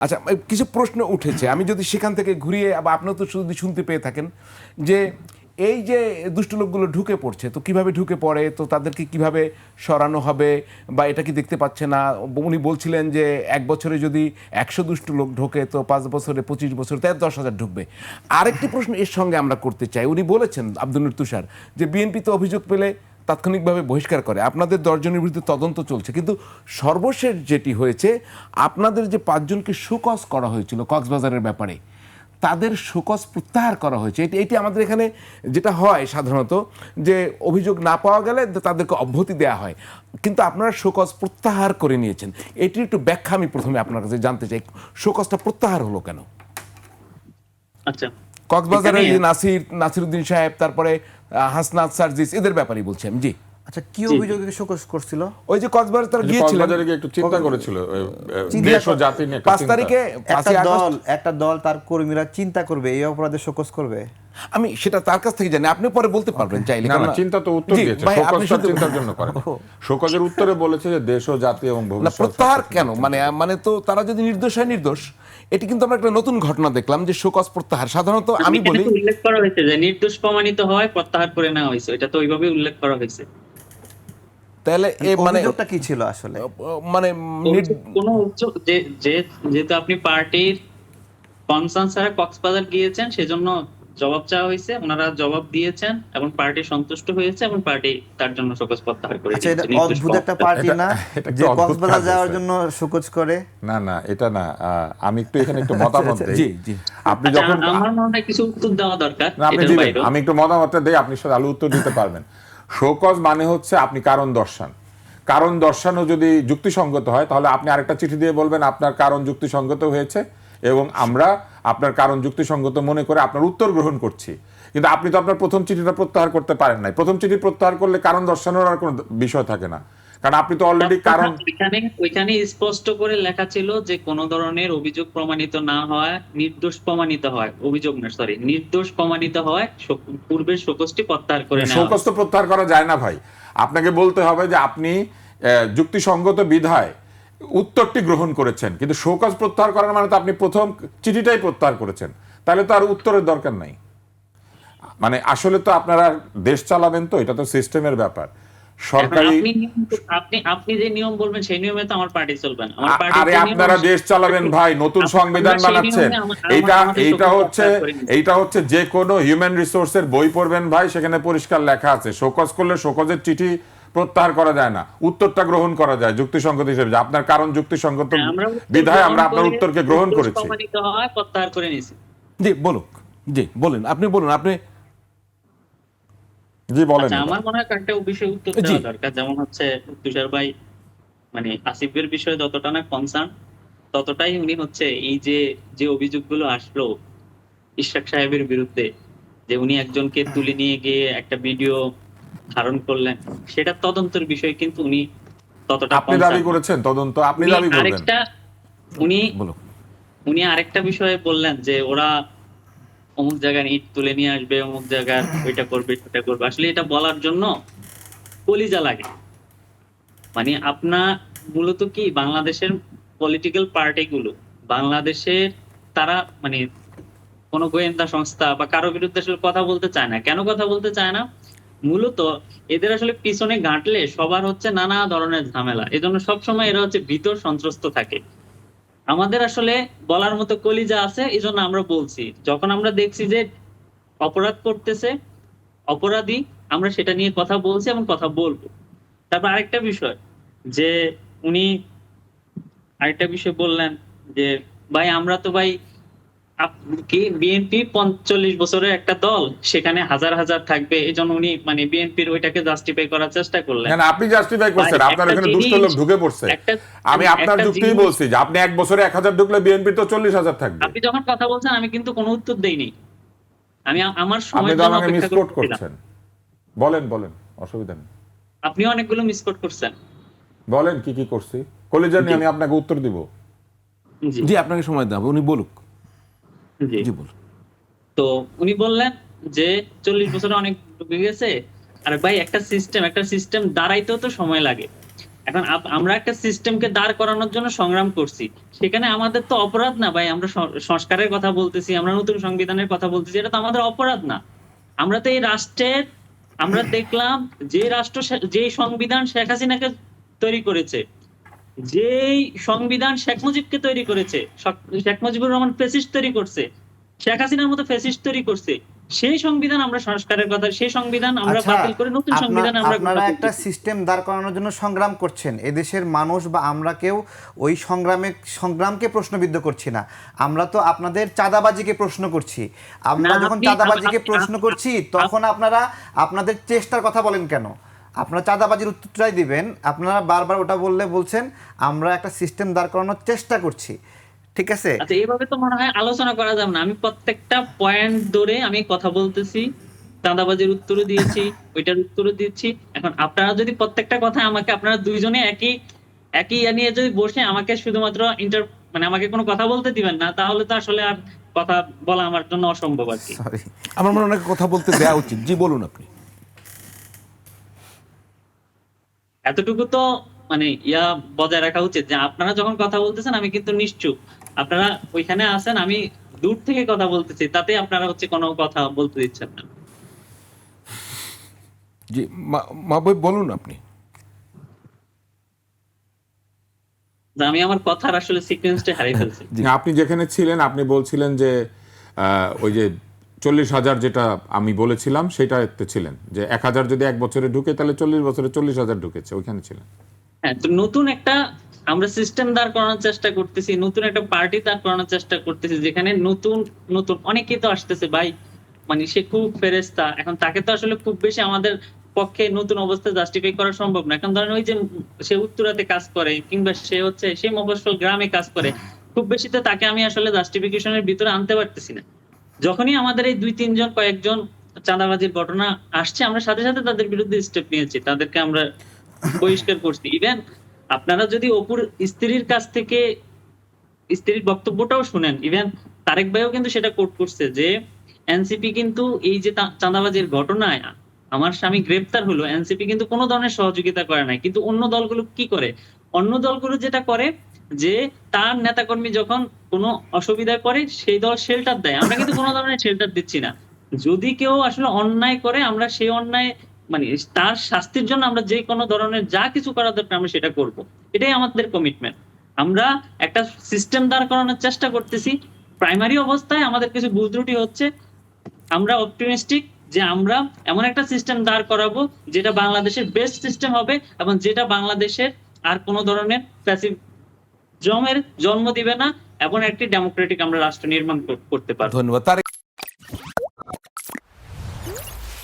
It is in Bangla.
আচ্ছা, কিছু প্রশ্ন উঠেছে, আমি যদি সেখান থেকে ঘুরিয়ে আবার আপনিও তো যদি শুনতে পেয়ে থাকেন যে এই যে দুষ্ট লোকগুলো ঢুকে পড়ছে, তো কিভাবে ঢুকে পড়ে, তো তাদেরকে কিভাবে সরানো হবে, বা এটা কি দেখতে পাচ্ছে না? উনি বলছিলেন যে 1 বছরে যদি 100 দুষ্ট লোক ঢোকে, তো 5 বছরে 25 বছর, তাই 10,000 ঢুকবে। আরেকটি প্রশ্ন এর সঙ্গে আমরা করতে চাই, উনি বলেছেন আব্দুল নূর তুষার যে বিএনপি তো অভিযোগ পেলে তাৎক্ষণিকভাবে বহিষ্কার করে, আপনাদের 10 জনের বিরুদ্ধে তদন্ত চলছে, কিন্তু সর্বশেষ যেটি হয়েছে, আপনাদের যে 5 জনকে শোকজ করা হয়েছিল কক্সবাজারের ব্যাপারে, তাদের শোকজ প্রত্যাহার করা হয়েছে। এটি আমাদের এখানে যেটা হয় সাধারণত, যে অভিযোগ না পাওয়া গেলে তাদেরকে অব্যাহতি দেওয়া হয়, কিন্তু আপনারা শোকজ প্রত্যাহার করে নিয়েছেন। এটির একটু ব্যাখ্যা আমি প্রথমে আপনার কাছে জানতে চাই, শোকজটা প্রত্যাহার হলো কেন? আচ্ছা, কক্সবাজারের নাসিরউদ্দিন সাহেব, তারপরে হাসনাত সার্জিস, এদের ব্যাপারেই বলছি আমি। জি, আচ্ছা, কি অভিযোগে শোকজ করছিল? ওই যে কক্সবাজার তারা গিয়েছিলেন, একটু চিন্তা করেছিল দেশ ও জাতি নিয়ে। 5 তারিখে একটা দল তার কর্মীরা চিন্তা করবে এই অপরাধে শোকজ করবে। আমি সেটা তার কাছ থেকে জানি, আপনি পরে বলতে পারবেন চাইলে। না, চিন্তা তো উত্তর দিয়েছে, শোকজটা চিন্তার জন্য করে। শোকজের উত্তরে বলেছে যে দেশ ও জাতি এবং ভবিষ্যৎ। প্রত্যাহার কেন? মানে তো তারা যদি নির্দোষ হয় নির্দোষ। এটি কিন্তু আমরা একটা নতুন ঘটনা দেখলাম যে শোকজ প্রত্যাহার। সাধারণত আমি বলি উল্লেখ করা হয়েছে যে নির্দোষ প্রমাণিত হয় প্রত্যাহার করে নেওয়া হয়েছে, এটা তো ওইভাবে উল্লেখ করা হয়েছে। তাহলে অভিযোগটা কি ছিল আসলে? মানে কোনো অভিযোগ যেহেতু আপনি পার্টির কনসার্ন ছাড়া কক্সবাজার গিয়েছেন, সেজন্য জবাব চাওয়া হয়েছে, ওনারা জবাব দিয়েছেন এবং পার্টি সন্তুষ্ট হয়েছে এবং পার্টি তার জন্য শোকজ প্রত্যাহার করে আচ্ছা, এটা দিয়েছে। অদ্ভুত একটা পার্টি না যে কক্সবাজার যাওয়ার জন্য শোকজ করে? না, এটা না। আমি একটু এখানে একটু মতামত দেই। জি, আপনি যখন আমার মনে হয় কিছু উত্তর দেওয়া দরকার। আপনি দিবেন, আমি একটু মতামতটা দেই, আপনি আলু উত্তর দিতে পারবেন। শোকজ মানে হচ্ছে আপনি কারণ দর্শান। কারণ দর্শানো যদি যুক্তিসঙ্গত হয়, তাহলে আপনি আরেকটা চিঠি দিয়ে বলবেন আপনার কারণ যুক্তিসঙ্গত হয়েছে এবং আমরা আপনার কারণ যুক্তিসঙ্গত মনে করে আপনার উত্তর গ্রহণ করছি। কিন্তু আপনি তো আপনার প্রথম চিঠিটা প্রত্যাহার করতে পারেন নাই। প্রথম চিঠি প্রত্যাহার করলে কারণ দর্শানোর আর কোনো বিষয় থাকে না, কারণ আপনি তো অলরেডি কারণ। ওইখানে স্পষ্ট করে লেখা ছিল যে কোন ধরনের অভিযোগ প্রমাণিত না হয়, নির্দোষ প্রমাণিত হয়, অভিযোগ না সরি নির্দোষ প্রমাণিত হয়, পূর্বের শোকজটি প্রত্যাহার করে নেওয়া। শোকজ তো প্রত্যাহার করা যায় না ভাই। আপনাকে বলতে হবে যে আপনি যুক্তিসঙ্গত বিধায় উত্তরটি গ্রহণ করেছেন, কিন্তু শোকজ প্রত্যাহার করার মানে তো আপনি প্রথম চিঠিটাই প্রত্যাহার করেছেন, তাহলে তো আর উত্তরের দরকার নাই। মানে আসলে তো আপনারা দেশ চালাবেন, তো এটা তো সিস্টেমের ব্যাপার। সরকারি আপনি যে নিয়ম বলবেন সেই নিয়মে তো আমার পার্টি চলবে না। আরে আপনারা দেশ চালাবেন ভাই, নতুন সংবিধান বানাচ্ছেন। এইটা হচ্ছে যে কোনো হিউম্যান রিসোর্সের বই পড়বেন ভাই, সেখানে পরিষ্কার লেখা আছে শোকজ করলে শোকজের চিঠি প্রত্যাহার করা যায় না, উত্তরটা গ্রহণ করা যায় যুক্তিসঙ্গত হিসেবে। আপনার কারণ যুক্তিসঙ্গত বিধায় আমরা আপনার উত্তরকে গ্রহণ করেছি। প্রত্যাহার করে নিয়েছি। জি বলুক, জি বলেন, আপনি বলুন, আপনি জি বলেন। আমার মনে হয় একটা বিষয়ে উত্তর দেওয়া দরকার, যেমন হচ্ছে তুষার ভাই মানে আসিফের বিষয়ে যতটা না কনসার্ন, ততটাই উনি হচ্ছে এই যে অভিযোগগুলো আসলো ইশরাক সাহেবের বিরুদ্ধে, যে উনি একজনকে তুলে নিয়ে গিয়ে একটা ভিডিও ধারণ করলেন, সেটা তদন্তের বিষয়, কিন্তু উনি ততটা আপনি দাবি করেছেন তদন্ত, আপনি দাবি করবেন। উনি আরেকটা বিষয়ে বললেন যে ওরা অমুক জায়গায় ইট তুলে নিয়ে আসবে, অমুক জায়গায় ওইটা করবে সেটা করবে। আসলে এটা বলার জন্য কলিজা লাগে। মানে আপনার মূলত কি বাংলাদেশের পলিটিক্যাল পার্টিগুলো, বাংলাদেশের তারা মানে কোনো গোয়েন্দা সংস্থা বা কারো বিরুদ্ধে আসলে কথা বলতে চায় না। কেন কথা বলতে চায় না? মূলত এদের আসলে পিছনে গাঁটলে সবার হচ্ছে নানা ধরনের ঝামেলা, এজন্য সবসময় এরা হচ্ছে ভিতর সন্ত্রস্ত থাকে। আমাদের আসলে বলার মতো কলিজা আছে, এই জন্য আমরা বলছি। যখন আমরা দেখছি যে অপরাধ করতেছে অপরাধী, আমরা সেটা নিয়ে কথা বলছি এবং কথা বলবো। তারপর আরেকটা বিষয় যে উনি আরেকটা বিষয় বললেন যে ভাই আমরা তো ভাই বিএনপি 45 বছরের একটা দল, সেখানে হাজার হাজার থাকবে, এই জন্য উনি মানে বিএনপির ওইটাকে জাস্টিফাই করার চেষ্টা করলেন। আপনি জাস্টিফাই করছেন, আপনার এখানে দুষ্ট লোক ঢুকে পড়ছে। আমি আপনার যুক্তিই বলছি যে আপনি এক বছরে 1000 ঢুকলে বিএনপি তো 40,000 থাকবে। আপনি যখন কথা বলছেন আমি কিন্তু কোনো উত্তর দেইনি, আমি আমার সময় জন্য অপেক্ষা করছেন। বলেন অসুবিধা নেই। আপনি অনেকগুলো মিসকোট করছেন, বলেন কি কি করছি। কলেজে নিয়ে আমি আপনাকে উত্তর দিব। জি আপনাকে সময় দেব, উনি বলুক। জি বলুন। তো উনি বললেন যে 40 বছরে অনেক ঢুকে গেছে। আর ভাই একটা সিস্টেম দাঁড়াইতেও তো সময় লাগে। এখন আমরা একটা সিস্টেমকে দাঁড় করানোর জন্য সংগ্রাম করছি, সেখানে আমাদের তো অপরাধ না ভাই, আমরা সংস্কারের কথা বলতেছি, আমরা নতুন সংবিধানের কথা বলতেছি, এটা তো আমাদের অপরাধ না। আমরা তো এই রাষ্ট্রের, আমরা দেখলাম যে রাষ্ট্র, যে সংবিধান শেখ হাসিনাকে তৈরি করেছে, যেই সংবিধান শেখ মুজিবকে তৈরি করেছে, শেখ মুজিবুর রহমান ফ্যাসিস্ট তৈরি করছে, শেখ হাসিনার মতো ফ্যাসিস্ট তৈরি করছে, সেই সংবিধান আমরা সংস্কারের কথা, সেই সংবিধান আমরা আচ্ছা, বাতিল করে নতুন সংবিধান আমরা আপনারা বাতিল একটা করছি। সিস্টেম দাঁড় করানোর জন্য সংগ্রাম করছেন, এদেশের মানুষ বা আমরা কেউ ওই সংগ্রামকে প্রশ্নবিদ্ধ করছি না, আমরা তো আপনাদের চাঁদাবাজিকে প্রশ্ন করছি। আমরা না, যখন আপনি- চাঁদাবাজিকে আপনি- প্রশ্ন করছি তখন আপনারা আপনাদের চেষ্টার কথা বলেন কেন? আপনারা চাঁদাবাজির উত্তরটাই দিবেন, আপনারা বারবার ওটা বলছেন আমরা একটা সিস্টেম দাঁড় করানোর চেষ্টা করছি, ঠিক আছে? আচ্ছা, এইভাবে তো মনে হয় আলোচনা করা যাবে না। আমি প্রত্যেকটা পয়েন্ট ধরে আমি কথা বলতেছি, চাঁদাবাজির উত্তরও দিয়েছি, ওইটার উত্তরও দিচ্ছি। এখন আপনারা যদি প্রত্যেকটা কথা আমাকে, আপনারা দুইজনে একই ইয়ে নিয়ে যদি বসে আমাকে শুধুমাত্র মানে আমাকে কোনো কথা বলতে দিবেন না, তাহলে তো আসলে আর কথা বলা আমার জন্য অসম্ভব আর কি। সরি। আমার মনে হয় ওনাকে কথা বলতে দেওয়া উচিত। জি বলুন আপনি। এতটুকু তো মানে বজায় রাখা উচিত যে আপনারা যখন কথা বলতেছেন আমি কিন্তু নিশ্চুপ, আপনারা ওইখানে আছেন, আমি দূর থেকে কথা বলতেছি, তাতে আপনারা কোনো কথা বলতে দিচ্ছেন না। জি মাহবুব বলুন আপনি। আমি আমার কথার আসলে সিকোয়েন্সটা হারিয়ে ফেলছি। আপনি যেখানে ছিলেন আপনি বলছিলেন যে ওই যে 40,000 যেটা আমি বলেছিলাম সেটাতে ছিলেন, যে 1,000 যদি এক বছরে ঢুকে তাহলে 40 বছরে 40,000 ঢুকেছে, ওইখানে ছিলেন। হ্যাঁ, তো নতুন একটা আমরা সিস্টেম দাঁড় করানোর চেষ্টা করতেছি, নতুন একটা পার্টি দাঁড় করানোর চেষ্টা করতেছি, যেখানে নতুন নতুন অনেকেই তো আসতেছে ভাই, মানে সে খুব ফেরেস্তা, এখন তাকে তো আসলে খুব বেশি আমাদের পক্ষে নতুন অবস্থা জাস্টিফাই করা সম্ভব না। এখন ধরেন ওই যে সে উত্তরাতে কাজ করে, কিংবা সে মফস্বল গ্রামে কাজ করে, খুব বেশি তো তাকে আমি আসলে জাস্টিফিকেশনের ভিতরে আনতে পারতেছি না। যখনই আমাদের এই কয়েকজন চাঁদাবাজির ঘটনা আসছে, আমরা সাথে সাথে তাদের বিরুদ্ধে স্টেপ নিয়েছি, তাদেরকে আমরা বহিষ্কার করছি। ইভেন আপনারা যদি অপুর স্ত্রীর কাছ থেকে স্ত্রীর বক্তব্যটাও শুনেন, ইভেন তারেক ভাইও কিন্তু সেটা কোট করছে যে এনসিপি কিন্তু এই যে চাঁদাবাজির ঘটনায় আমার স্বামী গ্রেপ্তার হলো, এনসিপি কিন্তু কোনো ধরনের সহযোগিতা করে নাই। কিন্তু অন্য দলগুলো কি করে? অন্য দলগুলো যেটা করে যে তার নেতাকর্মী যখন কোনো অসুবিধায় পড়ে সেই দল শেল্টার দেয়, আমরা কিন্তু কোনো ধরনের শেল্টার দিচ্ছি না। যদি কেউ আসলে অন্যায় করে, আমরা সেই অন্যায় মানে তার শাস্তির জন্য আমরা যে কোনো ধরনের যা কিছু করা দরকার আমরা সেটা করব। এটাই আমাদের কমিটমেন্ট। আমরা একটা সিস্টেম দাঁড় করানোর চেষ্টা করতেছি, প্রাইমারি অবস্থায় আমাদের কিছু ভুল ত্রুটি হচ্ছে, আমরা অপটিমিস্টিক যে আমরা এমন একটা সিস্টেম দাঁড় করাবো যেটা বাংলাদেশের বেস্ট সিস্টেম হবে, এবং যেটা বাংলাদেশের আর কোনো ধরনের ফ্যাসিজমের জন্ম দিবে না, এবং একটি ডেমোক্রেটিক আমরা রাষ্ট্র নির্মাণ করতে পারবো। ধন্যবাদ। তারেক